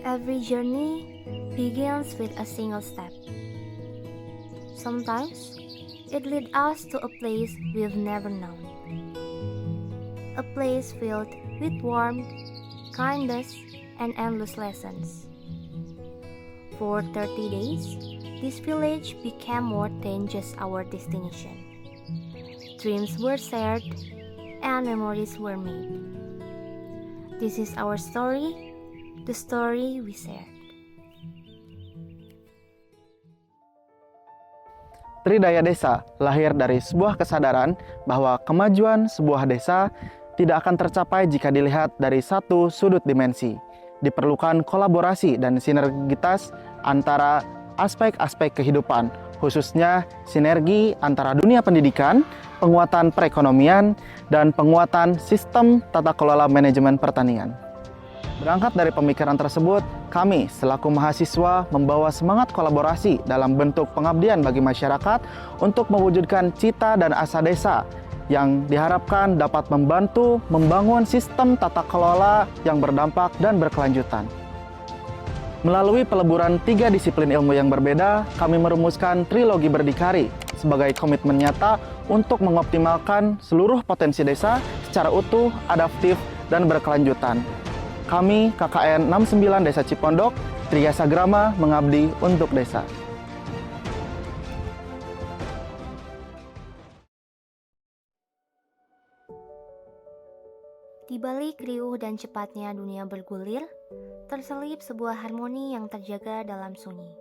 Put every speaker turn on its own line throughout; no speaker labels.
Every journey begins with a single step. Sometimes, it leads us to a place we've never known. A place filled with warmth, kindness, and endless lessons. For 30 days, this village became more than just our destination. Dreams were shared, and memories were made. This is our story, the story we shared.
Tridaya Desa lahir dari sebuah kesadaran bahwa kemajuan sebuah desa tidak akan tercapai jika dilihat dari satu sudut dimensi. Diperlukan kolaborasi dan sinergitas antara aspek-aspek kehidupan, khususnya sinergi antara dunia pendidikan, penguatan perekonomian, dan penguatan sistem tata kelola manajemen pertanian. Berangkat dari pemikiran tersebut, kami selaku mahasiswa membawa semangat kolaborasi dalam bentuk pengabdian bagi masyarakat untuk mewujudkan cita dan asa desa yang diharapkan dapat membantu membangun sistem tata kelola yang berdampak dan berkelanjutan. Melalui peleburan 3 disiplin ilmu yang berbeda, kami merumuskan trilogi berdikari sebagai komitmen nyata untuk mengoptimalkan seluruh potensi desa secara utuh, adaptif, dan berkelanjutan. Kami, KKN 69 Desa Cipondok, Tria Sagrama mengabdi untuk desa.
Di balik riuh dan cepatnya dunia bergulir, terselip sebuah harmoni yang terjaga dalam sunyi.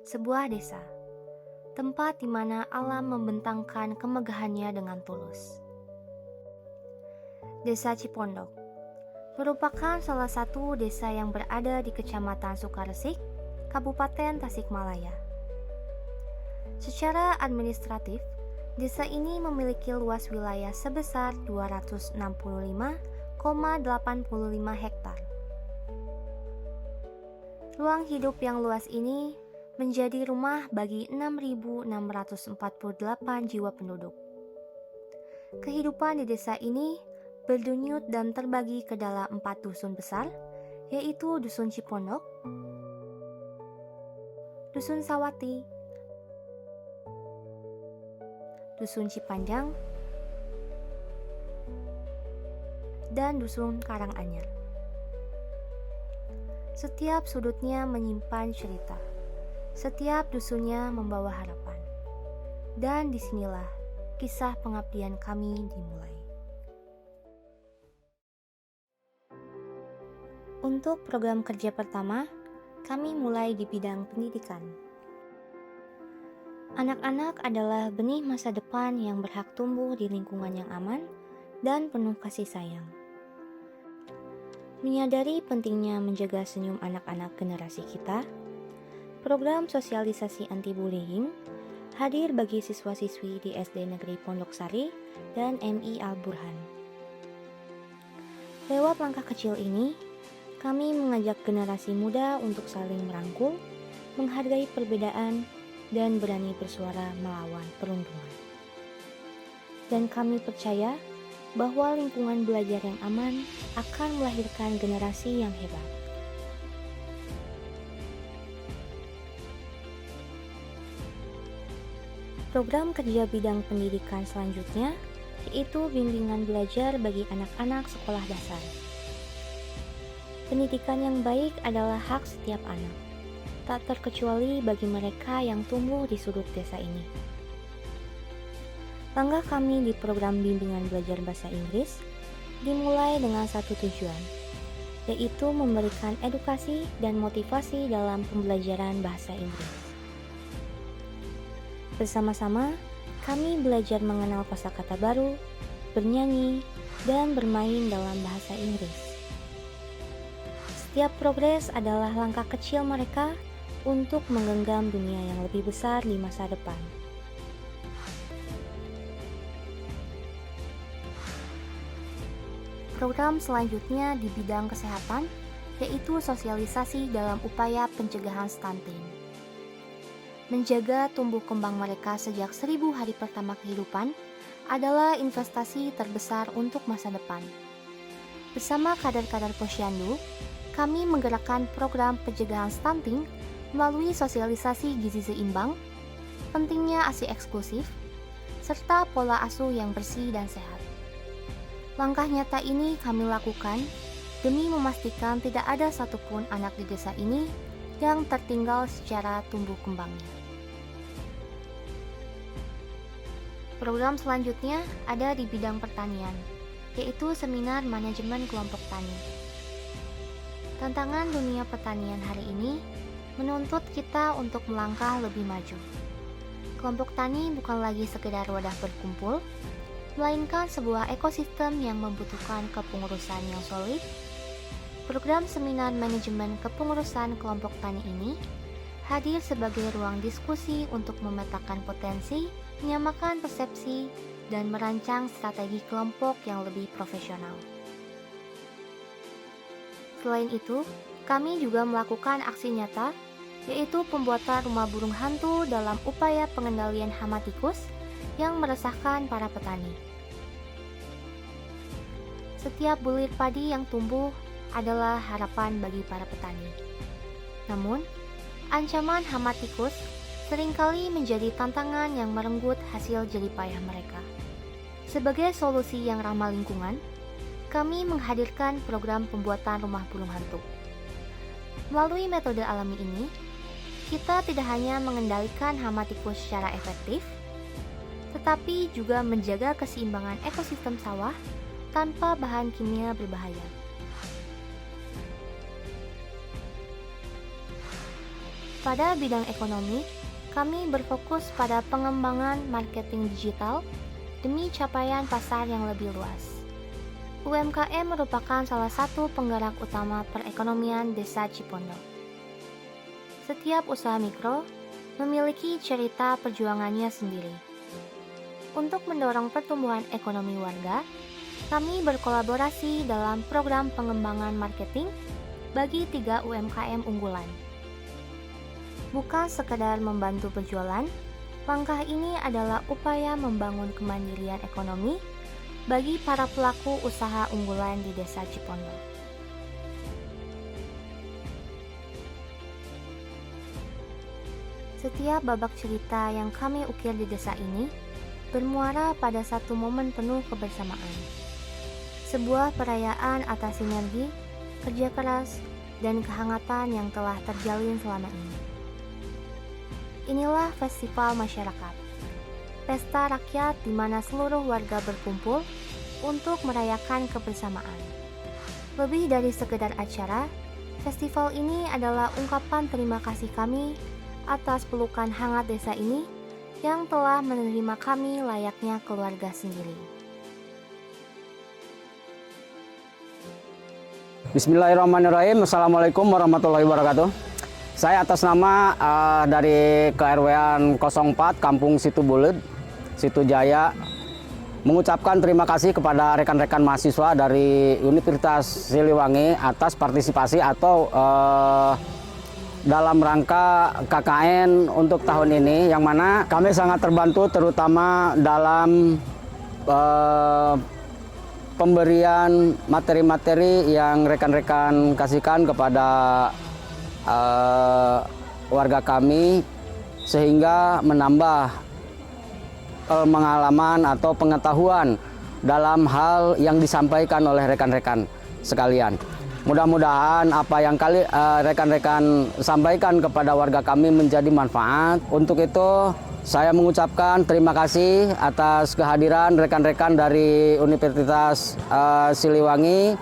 Sebuah desa, tempat di mana alam membentangkan kemegahannya dengan tulus. Desa Cipondok merupakan salah satu desa yang berada di Kecamatan Sukaresik, Kabupaten Tasikmalaya. Secara administratif, desa ini memiliki luas wilayah sebesar 265,85 hektar. Ruang hidup yang luas ini menjadi rumah bagi 6.648 jiwa penduduk. Kehidupan di desa ini berdenyut dan terbagi ke dalam 4 dusun besar, yaitu Dusun Cipondok, Dusun Sawati, Dusun Cipanjang, dan Dusun Karanganyar. Setiap sudutnya menyimpan cerita, setiap dusunnya membawa harapan, dan disinilah kisah pengabdian kami dimulai. Untuk program kerja pertama, kami mulai di bidang pendidikan. Anak-anak adalah benih masa depan yang berhak tumbuh di lingkungan yang aman dan penuh kasih sayang. Menyadari pentingnya menjaga senyum anak-anak generasi kita, program sosialisasi anti-bullying hadir bagi siswa-siswi di SD Negeri Pondok Sari dan MI Al-Burhan. Lewat langkah kecil ini, kami mengajak generasi muda untuk saling merangkul, menghargai perbedaan, dan berani bersuara melawan perundungan. Dan kami percaya bahwa lingkungan belajar yang aman akan melahirkan generasi yang hebat. Program kerja bidang pendidikan selanjutnya yaitu bimbingan belajar bagi anak-anak sekolah dasar. Pendidikan yang baik adalah hak setiap anak, tak terkecuali bagi mereka yang tumbuh di sudut desa ini. Langkah kami di program bimbingan belajar bahasa Inggris dimulai dengan satu tujuan, yaitu memberikan edukasi dan motivasi dalam pembelajaran bahasa Inggris. Bersama-sama, kami belajar mengenal kosakata baru, bernyanyi, dan bermain dalam bahasa Inggris. Setiap progres adalah langkah kecil mereka untuk menggenggam dunia yang lebih besar di masa depan. Program selanjutnya di bidang kesehatan, yaitu sosialisasi dalam upaya pencegahan stunting. menjaga tumbuh kembang mereka sejak 1000 hari pertama kehidupan adalah investasi terbesar untuk masa depan. Bersama kader-kader Posyandu, kami menggerakkan program pencegahan stunting melalui sosialisasi gizi seimbang, pentingnya ASI eksklusif, serta pola asuh yang bersih dan sehat. Langkah nyata ini kami lakukan demi memastikan tidak ada satupun anak di desa ini yang tertinggal secara tumbuh kembangnya. Program selanjutnya ada di bidang pertanian, yaitu seminar manajemen kelompok tani. Tantangan dunia pertanian hari ini menuntut kita untuk melangkah lebih maju. Kelompok tani bukan lagi sekedar wadah berkumpul, melainkan sebuah ekosistem yang membutuhkan kepengurusan yang solid. Program seminar manajemen kepengurusan kelompok tani ini hadir sebagai ruang diskusi untuk memetakan potensi, menyamakan persepsi, dan merancang strategi kelompok yang lebih profesional. Selain itu, kami juga melakukan aksi nyata, yaitu pembuatan rumah burung hantu dalam upaya pengendalian hama tikus yang meresahkan para petani. Setiap bulir padi yang tumbuh adalah harapan bagi para petani. Namun, ancaman hama tikus seringkali menjadi tantangan yang merenggut hasil jerih payah mereka. Sebagai solusi yang ramah lingkungan, kami menghadirkan program pembuatan rumah burung hantu. Melalui metode alami ini, kita tidak hanya mengendalikan hama tikus secara efektif, tetapi juga menjaga keseimbangan ekosistem sawah tanpa bahan kimia berbahaya. Pada bidang ekonomi, kami berfokus pada pengembangan marketing digital demi capaian pasar yang lebih luas. UMKM merupakan salah satu penggerak utama perekonomian Desa Cipondo. Setiap usaha mikro memiliki cerita perjuangannya sendiri. Untuk mendorong pertumbuhan ekonomi warga, kami berkolaborasi dalam program pengembangan marketing bagi 3 UMKM unggulan. Bukan sekedar membantu berjualan, langkah ini adalah upaya membangun kemandirian ekonomi bagi para pelaku usaha unggulan di Desa Cipondo. Setiap babak cerita yang kami ukir di desa ini bermuara pada satu momen penuh kebersamaan. Sebuah perayaan atas sinergi, kerja keras, dan kehangatan yang telah terjalin selama ini. Inilah festival masyarakat, pesta rakyat di mana seluruh warga berkumpul untuk merayakan kebersamaan. Lebih dari sekedar acara, festival ini adalah ungkapan terima kasih kami atas pelukan hangat desa ini yang telah menerima kami layaknya keluarga sendiri.
Bismillahirrahmanirrahim. Assalamualaikum warahmatullahi wabarakatuh. Saya atas nama dari KRW-an 04 Kampung Situ Bulet, Situ Jaya, mengucapkan terima kasih kepada rekan-rekan mahasiswa dari Universitas Siliwangi atas partisipasi atau dalam rangka KKN untuk tahun ini, yang mana kami sangat terbantu terutama dalam pemberian materi-materi yang rekan-rekan kasihkan kepada warga kami, sehingga menambah pengalaman atau pengetahuan dalam hal yang disampaikan oleh rekan-rekan sekalian. Mudah-mudahan apa yang rekan-rekan sampaikan kepada warga kami menjadi manfaat. Untuk itu saya mengucapkan terima kasih atas kehadiran rekan-rekan dari Universitas Siliwangi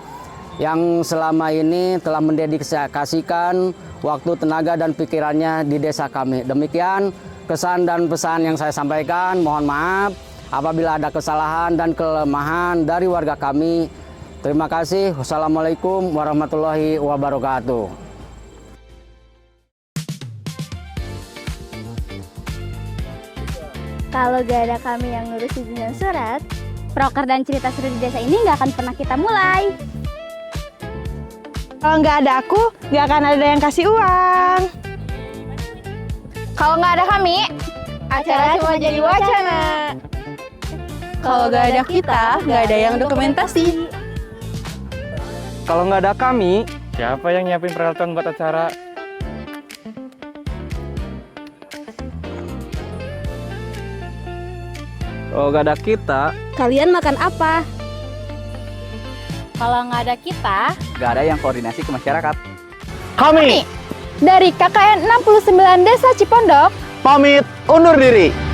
yang selama ini telah mendedikasikan waktu, tenaga, dan pikirannya di desa kami. Demikian kesan dan pesan yang saya sampaikan. Mohon maaf apabila ada kesalahan dan kelemahan dari warga kami. Terima kasih. Wassalamualaikum warahmatullahi wabarakatuh.
Kalau gak ada kami yang ngurus izin dan surat, proker dan cerita seru di desa ini gak akan pernah kita mulai.
Kalau nggak ada aku, nggak akan ada yang kasih uang. Kalau nggak ada kami, acara cuma jadi wacana.
Kalau nggak ada kita, nggak ada yang dokumentasi.
Kalau nggak ada kami, siapa yang nyiapin peralatan buat acara? Kalau nggak ada kita,
Kalian makan apa?
Kalau nggak ada kita,
nggak ada yang koordinasi ke masyarakat.
Kami
Dari KKN 69 Desa Cipondok,
pamit undur diri.